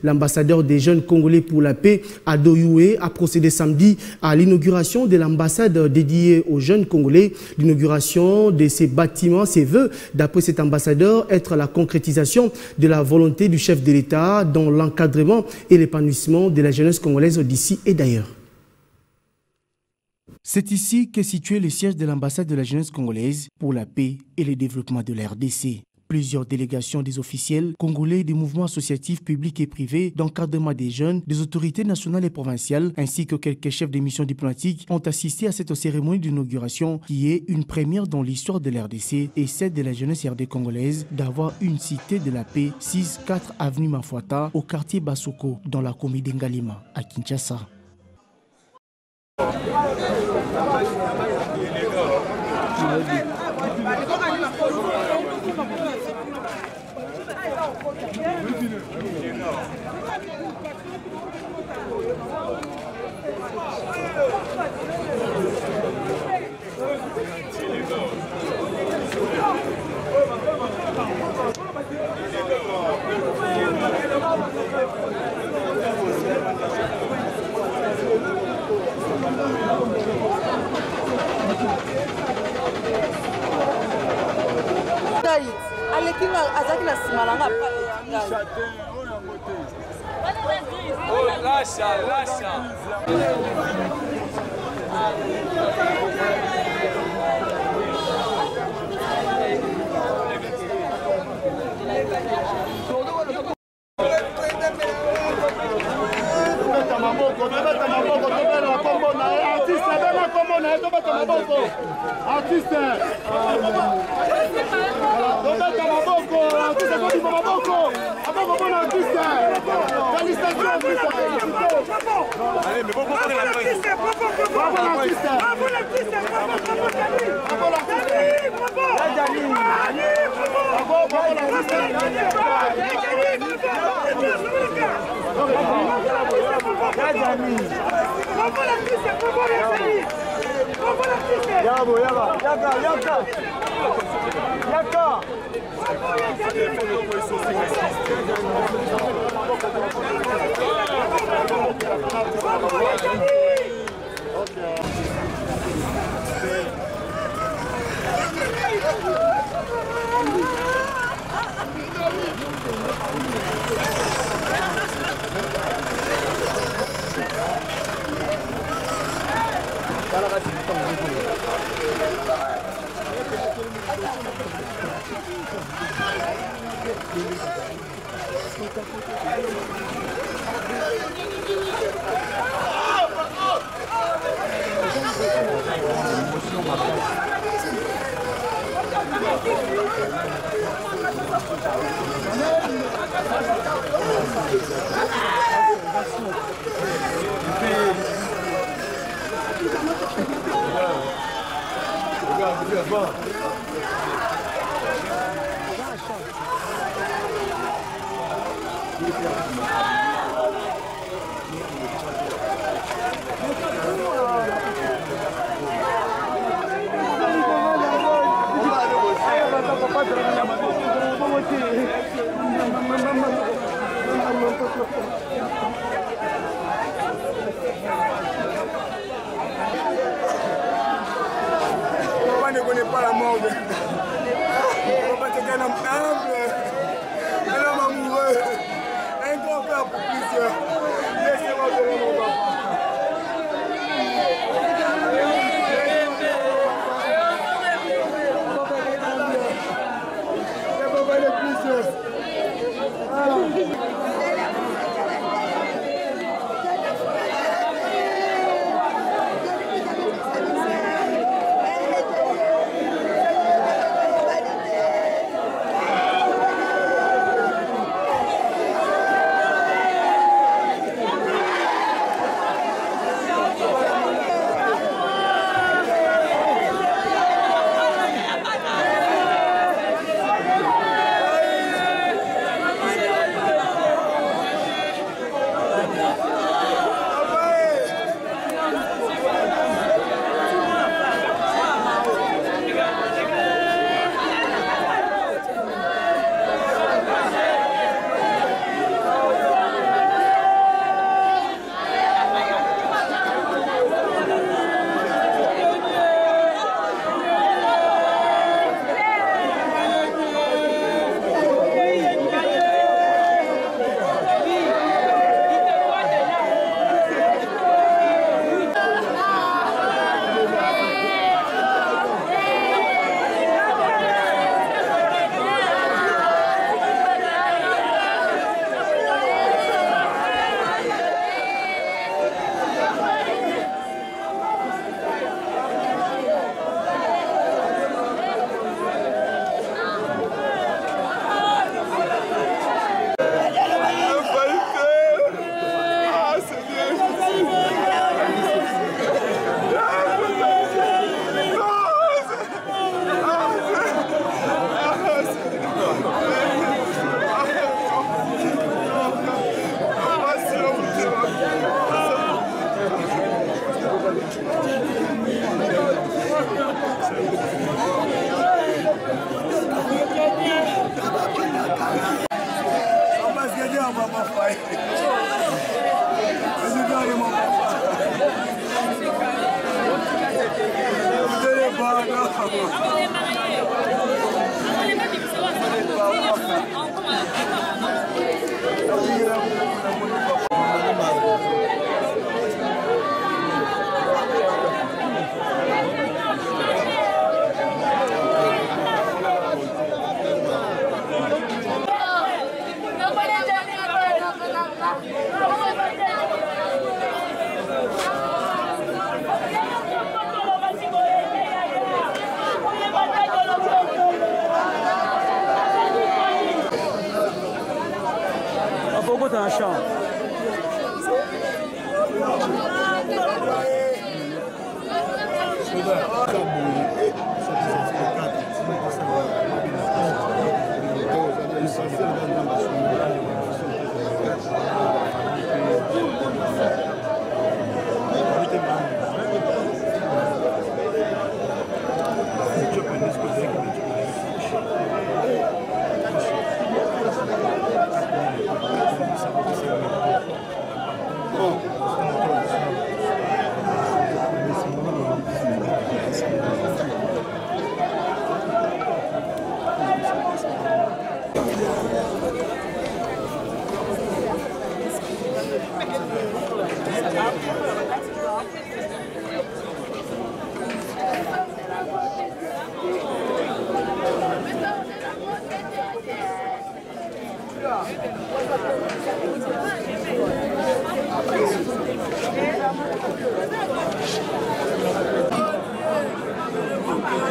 L'ambassadeur des jeunes Congolais pour la paix, Ado Youé, a procédé samedi à l'inauguration de l'ambassade dédiée aux jeunes Congolais. L'inauguration de ces bâtiments se veut, d'après cet ambassadeur, être la concrétisation de la volonté du chef de l'État dans l'encadrement et l'épanouissement de la jeunesse congolaise d'ici et d'ailleurs. C'est ici qu'est situé le siège de l'ambassade de la jeunesse congolaise pour la paix et le développement de la RDC. Plusieurs délégations des officiels congolais des mouvements associatifs publics et privés d'encadrement des jeunes, des autorités nationales et provinciales, ainsi que quelques chefs de missions diplomatiques ont assisté à cette cérémonie d'inauguration qui est une première dans l'histoire de l'RDC et celle de la jeunesse RD congolaise d'avoir une cité de la paix 6-4 avenue Mafuata au quartier Basoko dans la commune d'Ngalima à Kinshasa. On ne connaît pas la mort de... On va te gagner un homme amoureux, un grand père pour plusieurs.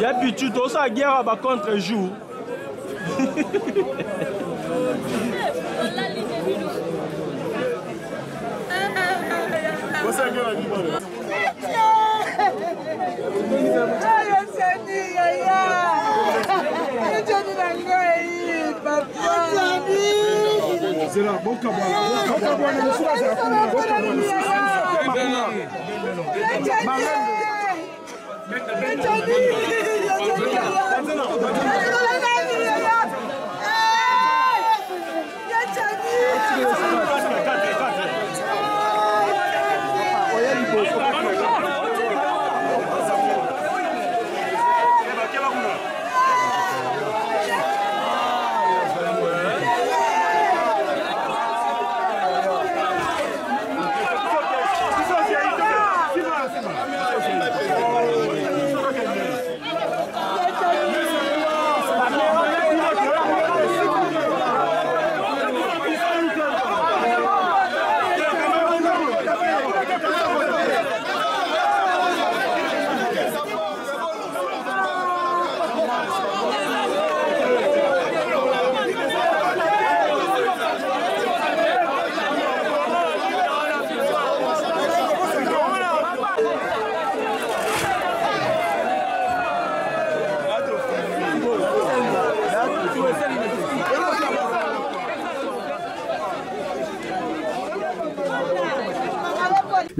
Il y a plus tout ça guerre contre jour.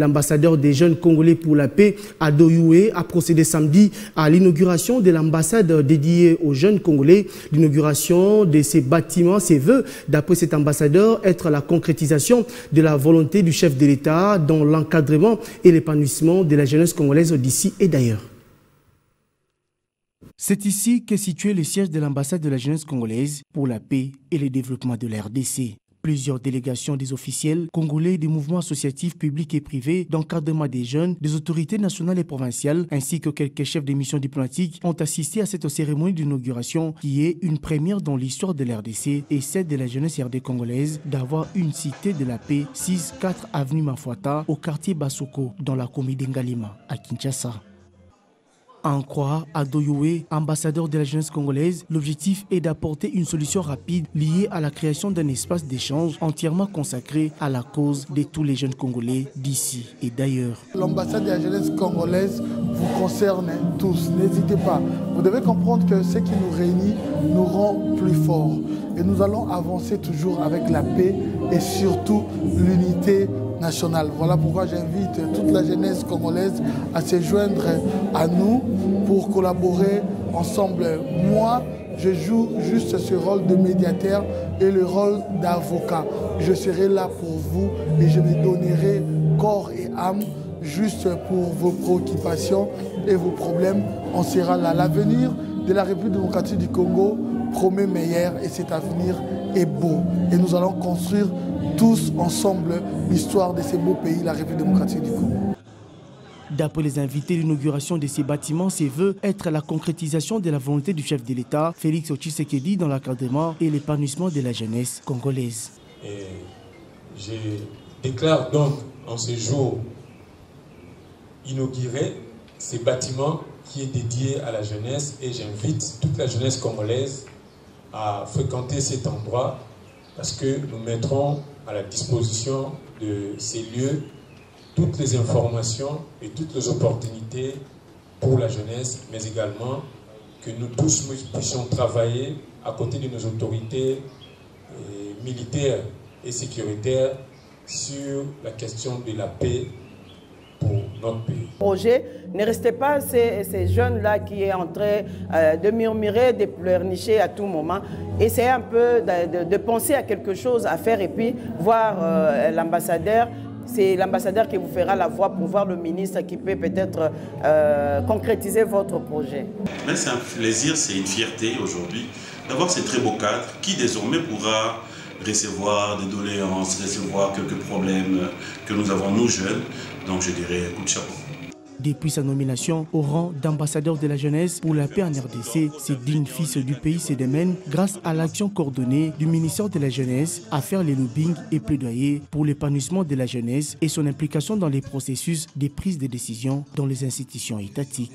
L'ambassadeur des jeunes congolais pour la paix, Ado Youé, a procédé samedi à l'inauguration de l'ambassade dédiée aux jeunes congolais. L'inauguration de ces bâtiments, ses vœux, d'après cet ambassadeur, être la concrétisation de la volonté du chef de l'État dans l'encadrement et l'épanouissement de la jeunesse congolaise d'ici et d'ailleurs. C'est ici qu'est situé le siège de l'ambassade de la jeunesse congolaise pour la paix et le développement de la RDC. Plusieurs délégations des officiels congolais des mouvements associatifs publics et privés d'encadrement des jeunes, des autorités nationales et provinciales, ainsi que quelques chefs de missions diplomatiques ont assisté à cette cérémonie d'inauguration qui est une première dans l'histoire de l'RDC et celle de la jeunesse RD congolaise d'avoir une cité de la paix 6-4 avenue Mafuata au quartier Basoko dans la commune d'Ngalima à Kinshasa. À en croire Ado Youé, ambassadeur de la jeunesse congolaise, l'objectif est d'apporter une solution rapide liée à la création d'un espace d'échange entièrement consacré à la cause de tous les jeunes Congolais d'ici et d'ailleurs. L'ambassade de la jeunesse congolaise vous concerne tous, n'hésitez pas. Vous devez comprendre que ce qui nous réunit nous rend plus forts. Et nous allons avancer toujours avec la paix et surtout l'unité nationale. Voilà pourquoi j'invite toute la jeunesse congolaise à se joindre à nous pour collaborer ensemble. Moi, je joue juste ce rôle de médiateur et le rôle d'avocat. Je serai là pour vous et je me donnerai corps et âme juste pour vos préoccupations et vos problèmes. On sera là. L'avenir de la République démocratique du Congo promet meilleur et cet avenir est beau. Et nous allons construire tous ensemble l'histoire de ce beau pays, la République démocratique du Congo. D'après les invités, l'inauguration de ces bâtiments se veut être la concrétisation de la volonté du chef de l'État, Félix Tshisekedi, dans l'encadrement et l'épanouissement de la jeunesse congolaise. Et je déclare donc en ce jour inauguré ces bâtiments qui est dédié à la jeunesse et j'invite toute la jeunesse congolaise à fréquenter cet endroit parce que nous mettrons à la disposition de ces lieux toutes les informations et toutes les opportunités pour la jeunesse, mais également que nous tous puissions travailler à côté de nos autorités militaires et sécuritaires sur la question de la paix pour notre pays. Projet, ne restez pas ces jeunes-là qui est en train de murmurer, de pleurnicher à tout moment. Essayez un peu de penser à quelque chose à faire et puis voir l'ambassadeur. C'est l'ambassadeur qui vous fera la voix pour voir le ministre qui peut peut-être concrétiser votre projet. Mais c'est un plaisir, c'est une fierté aujourd'hui d'avoir ces très beaux cadres qui désormais pourra recevoir des doléances, recevoir quelques problèmes que nous avons nous jeunes. Donc je dirais coup de chapeau. Depuis sa nomination au rang d'ambassadeur de la jeunesse pour la paix en RDC, ce digne fils du pays se démène grâce à l'action coordonnée du ministère de la Jeunesse à faire les lobbying et plaidoyer pour l'épanouissement de la jeunesse et son implication dans les processus de prise de décision dans les institutions étatiques.